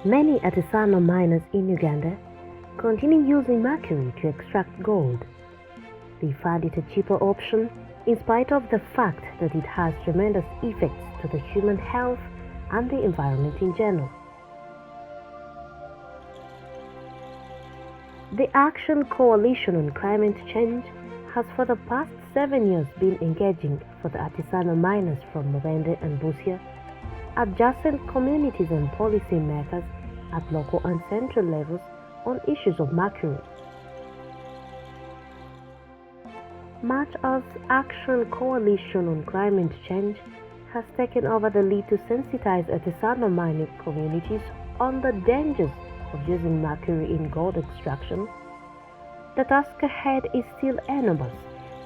Many artisanal miners in Uganda continue using mercury to extract gold. They find it a cheaper option in spite of the fact that it has tremendous effects to the human health and the environment in general. The Action Coalition on Climate Change has for the past 7 years been engaging for the artisanal miners from Mubende and Busia, adjacent communities and policy makers at local and central levels on issues of mercury. Much as Action Coalition on Climate Change has taken over the lead to sensitize artisanal mining communities on the dangers of using mercury in gold extraction, the task ahead is still enormous,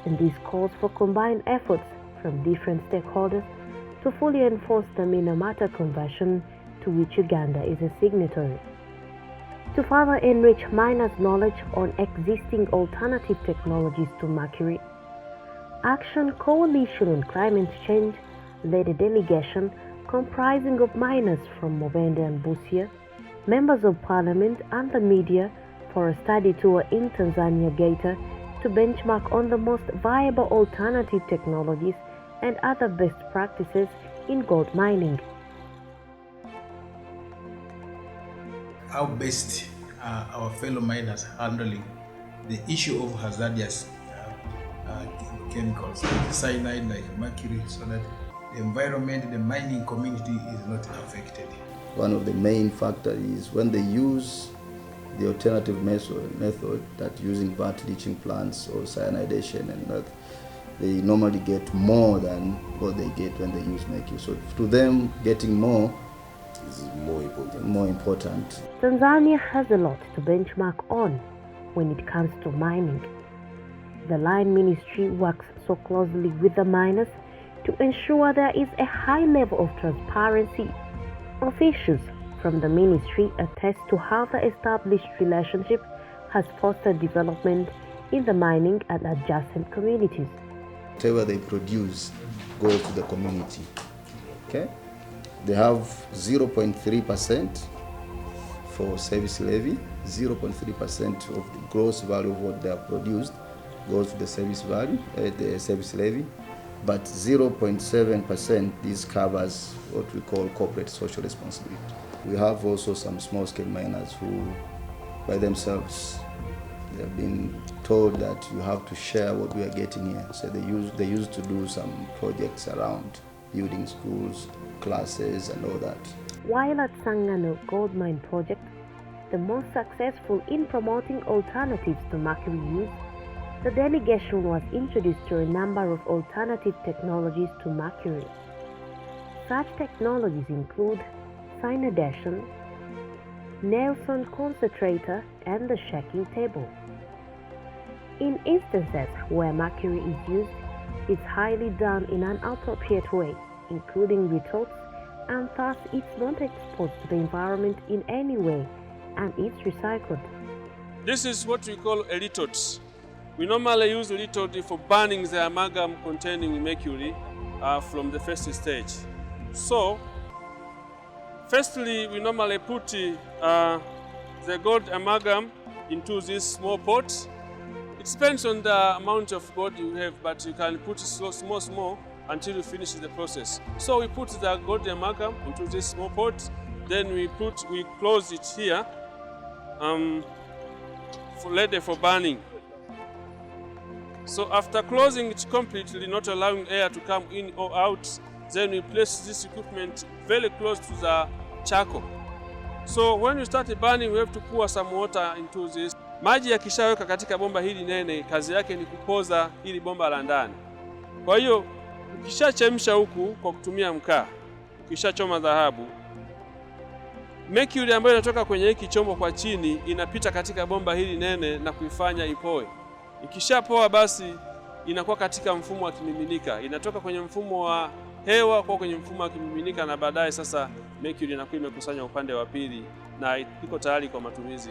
and this calls for combined efforts from different stakeholders to fully enforce the Minamata Convention, to which Uganda is a signatory. To further enrich miners' knowledge on existing alternative technologies to mercury, Action Coalition on Climate Change led a delegation comprising of miners from Mubende and Busia, members of parliament and the media for a study tour in Tanzania Geita to benchmark on the most viable alternative technologies and other best practices in gold mining. How best our fellow miners handling the issue of hazardous chemicals like cyanide, like mercury, so that the environment, the mining community is not affected. One of the main factors is when they use the alternative method that using vat leaching plants or cyanidation, and that they normally get more than what they get when they use mercury. So to them, getting more is more important. Tanzania has a lot to benchmark on when it comes to mining. The Line Ministry works so closely with the miners to ensure there is a high level of transparency. Officials from the ministry attest to how the established relationship has fostered development in the mining and adjacent communities. Whatever they produce goes to the community. Okay? They have 0.3% for service levy. 0.3% of the gross value of what they have produced goes to the service value, the service levy. But 0.7% this covers what we call corporate social responsibility. We have also some small-scale miners who, by themselves, they have been told that you have to share what we are getting here. So they used to do some projects around building schools, classes, and all that. While at Sangano Gold Mine Project, the most successful in promoting alternatives to mercury use, the delegation was introduced to a number of alternative technologies to mercury. Such technologies include cyanidation, Nelson concentrator, and the shaking table. In instances where mercury is used, it's highly done in an appropriate way, including retorts, and thus it's not exposed to the environment in any way, and it's recycled. This is what we call a retort. We normally use retort for burning the amalgam containing mercury from the first stage. So, firstly, we normally put the gold amalgam into this small pot. It depends on the amount of gold you have, but you can put small until you finish the process. So we put the gold amalgam into this small pot, then we close it here, ready for burning. So after closing it completely, not allowing air to come in or out, then we place this equipment very close to the charcoal. So when we start burning, we have to pour some water into this. Maji yakishaweka katika bomba hili nene, kazi yake ni kupoza hili bomba la ndani. Kwa hiyo ukishachemsha huku kwa kutumia mkaa, ukishachoma dhahabu, mercury ambayo inatoka kwenye hiki chombo kwa chini inapita katika bomba hili nene na kuifanya ipoe. Ikishapoa basi inakuwa katika mfumo wa kimiminika, inatoka kwenye mfumo wa hewa kwa kwenye mfumo wa kimiminika, na baadaye sasa mercury inakuwa imekusanya upande wa pili na iko tayari kwa matumizi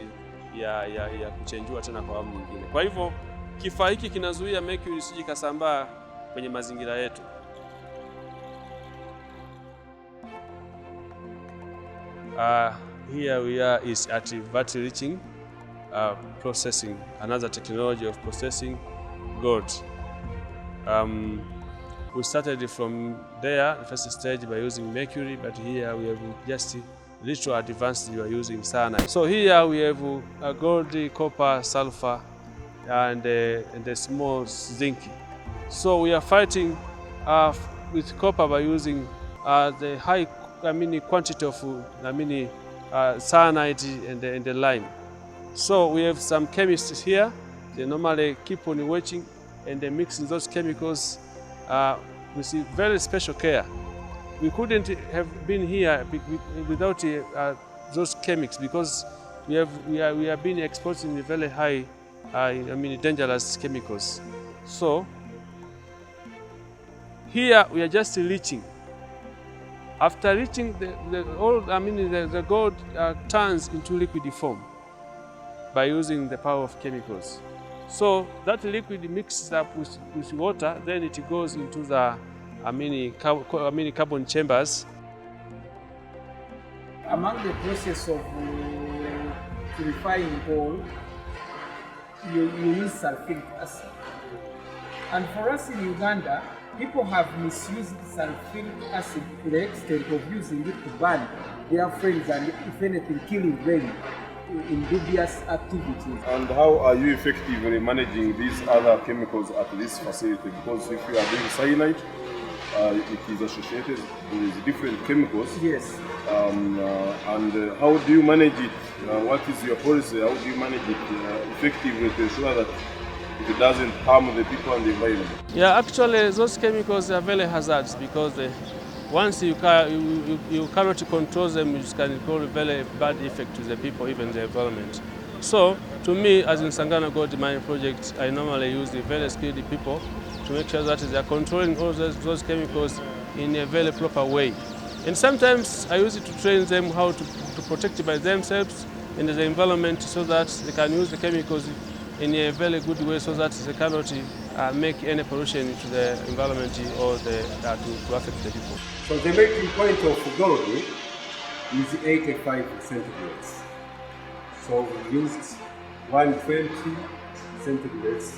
ya kuchenjua tena kwa awamu nyingine. Kwa hivyo kifaa hiki kinazuia mercury isije kasambaa kwenye mazingira yetu. Here we are is at battery leaching processing, another technology of processing gold. We started from there, the first stage, by using mercury, but here we have just little advanced, we are using cyanide. So here we have gold, copper, sulfur, and a small zinc. So we are fighting with copper by using the high quantity of cyanide and the lime. So we have some chemists here. They normally keep on watching and they mix those chemicals with very special care. We couldn't have been here without those chemics, because we have been exposed to very high, dangerous chemicals. So here we are just leaching. After leaching, the gold turns into liquid form by using the power of chemicals. So that liquid mixes up with water, then it goes into the carbon chambers. Among the process of purifying gold, you use sulfuric acid. And for us in Uganda, people have misused sulfuric acid to the extent of using it to burn their friends and, if anything, killing them in dubious activities. And how are you effectively managing these other chemicals at this facility? Because if you are doing cyanide, it is associated with different chemicals. Yes. And how do you manage it? What is your policy? How do you manage it effectively to ensure that it doesn't harm the people and the environment? Yeah, actually those chemicals are very hazardous, because once you cannot control them, it can cause very bad effect to the people, even the environment. So to me, as in Sangana Gold Mining Project, I normally use the very skilled people to make sure that they are controlling all those chemicals in a very proper way. And sometimes I use it to train them how to protect by themselves in the environment, so that they can use the chemicals in a very good way, so that they cannot make any pollution to the environment or to affect the people. So the melting point of gold is 85 centigrades. So we used 120 centigrades.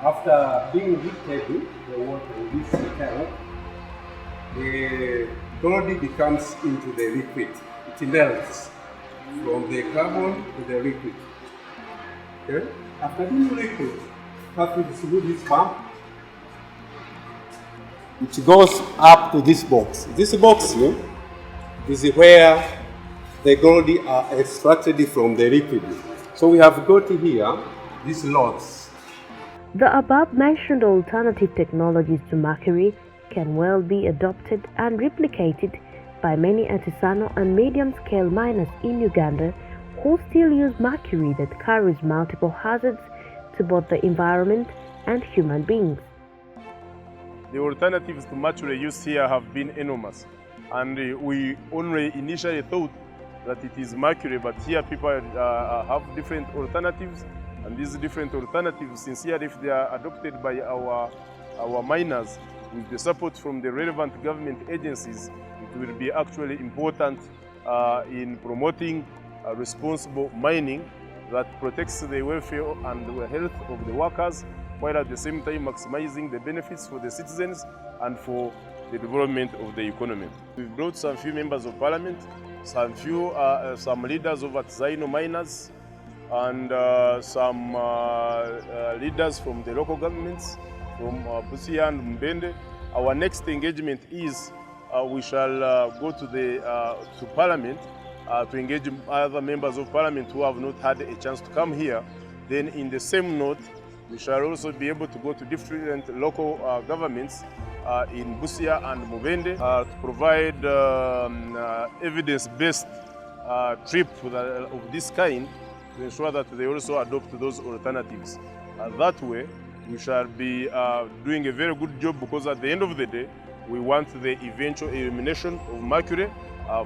After being heated, the water in this tank, the gold becomes into the liquid. It melts from the carbon to the liquid. Okay? After this liquid, passes through this pump, it goes up to this box. This box here is where the gold are extracted from the liquid. So we have got here these lots. The above-mentioned alternative technologies to mercury can well be adopted and replicated by many artisanal and medium-scale miners in Uganda who still use mercury that carries multiple hazards to both the environment and human beings. The alternatives to mercury use here have been enormous, and we only initially thought that it is mercury, but here people have different alternatives, and these different alternatives, sincerely, if they are adopted by our miners with the support from the relevant government agencies, it will be actually important in promoting responsible mining that protects the welfare and the health of the workers, while at the same time maximizing the benefits for the citizens and for the development of the economy. We've brought some few members of parliament, some leaders of artisanal miners, and some leaders from the local governments, from Busia and Mbende. Our next engagement is we shall go to Parliament to engage other members of Parliament who have not had a chance to come here. Then in the same note, we shall also be able to go to different local governments in Busia and Mubende to provide evidence-based trip of this kind to ensure that they also adopt those alternatives. That way, we shall be doing a very good job, because at the end of the day, we want the eventual elimination of mercury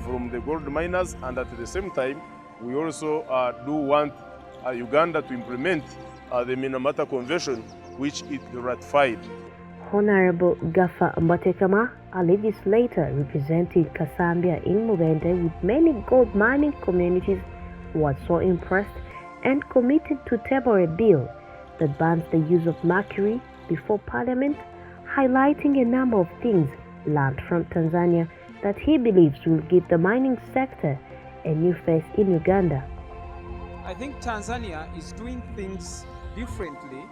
from the gold miners, and at the same time, we also do want Uganda to implement the Minamata Convention, which it ratified. Honorable Gafa Mbatekama, a legislator representing Kasambia in Mubende with many gold mining communities, was so impressed and committed to table a bill that bans the use of mercury before Parliament, highlighting a number of things learned from Tanzania that he believes will give the mining sector a new face in Uganda. I think Tanzania is doing things differently,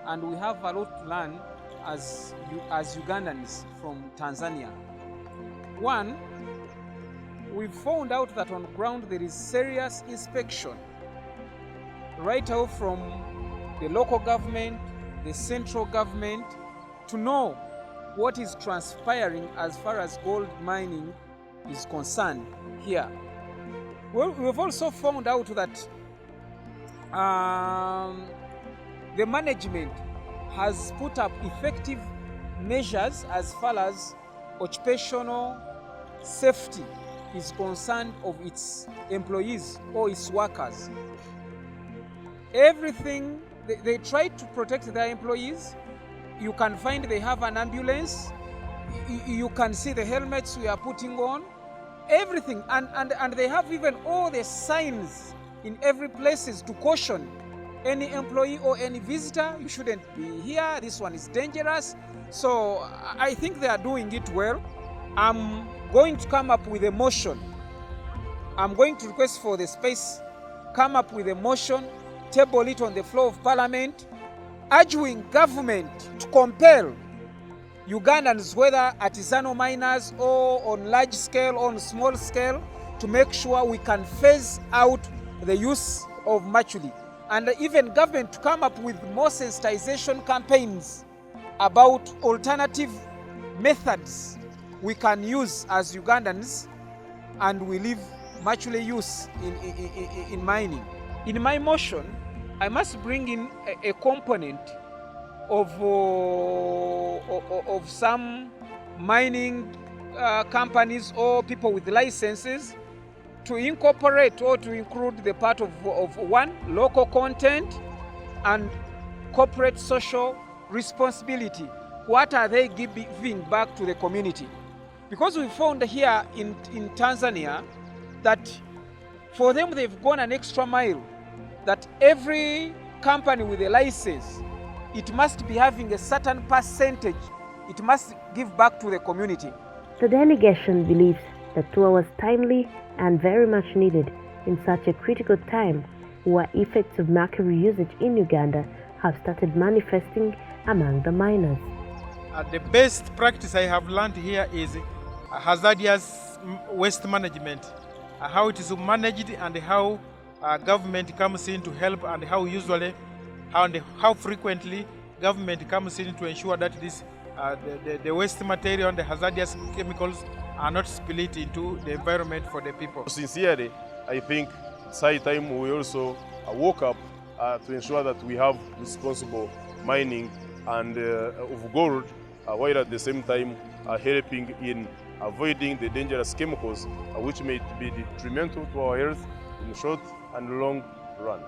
and we have a lot to learn as Ugandans from Tanzania. One, we've found out that on ground there is serious inspection, right out from the local government, the central government, to know what is transpiring as far as gold mining is concerned here. Well, we've also found out that the management has put up effective measures as far as occupational safety is concerned of its employees or its workers. Everything, they try to protect their employees. You can find they have an ambulance. You can see the helmets we are putting on. Everything, and they have even all the signs in every places to caution any employee or any visitor, you shouldn't be here, this one is dangerous. So I think they are doing it well. I'm going to come up with a motion. I'm going to request for the space, come up with a motion, table it on the floor of Parliament, urging government to compel Ugandans, whether artisanal miners or on large scale or on small scale, to make sure we can phase out the use of mercury. And even government to come up with more sensitization campaigns about alternative methods we can use as Ugandans, and we leave mercury use in mining. In my motion, I must bring in a component of some mining companies or people with licenses to incorporate or to include the part of one, local content, and corporate social responsibility. What are they giving back to the community? Because we found here in Tanzania that for them they've gone an extra mile, that every company with a license, it must be having a certain percentage, it must give back to the community. The delegation believes the tour was timely and very much needed in such a critical time where effects of mercury usage in Uganda have started manifesting among the miners. The best practice I have learned here is hazardous waste management, how it is managed and how government comes in to help, and how usually and how frequently government comes in to ensure that this the waste material and the hazardous chemicals are not split into the environment for the people. Sincerely, I think it's high time we also woke up to ensure that we have responsible mining and of gold, while at the same time helping in avoiding the dangerous chemicals which may be detrimental to our health in short and long run.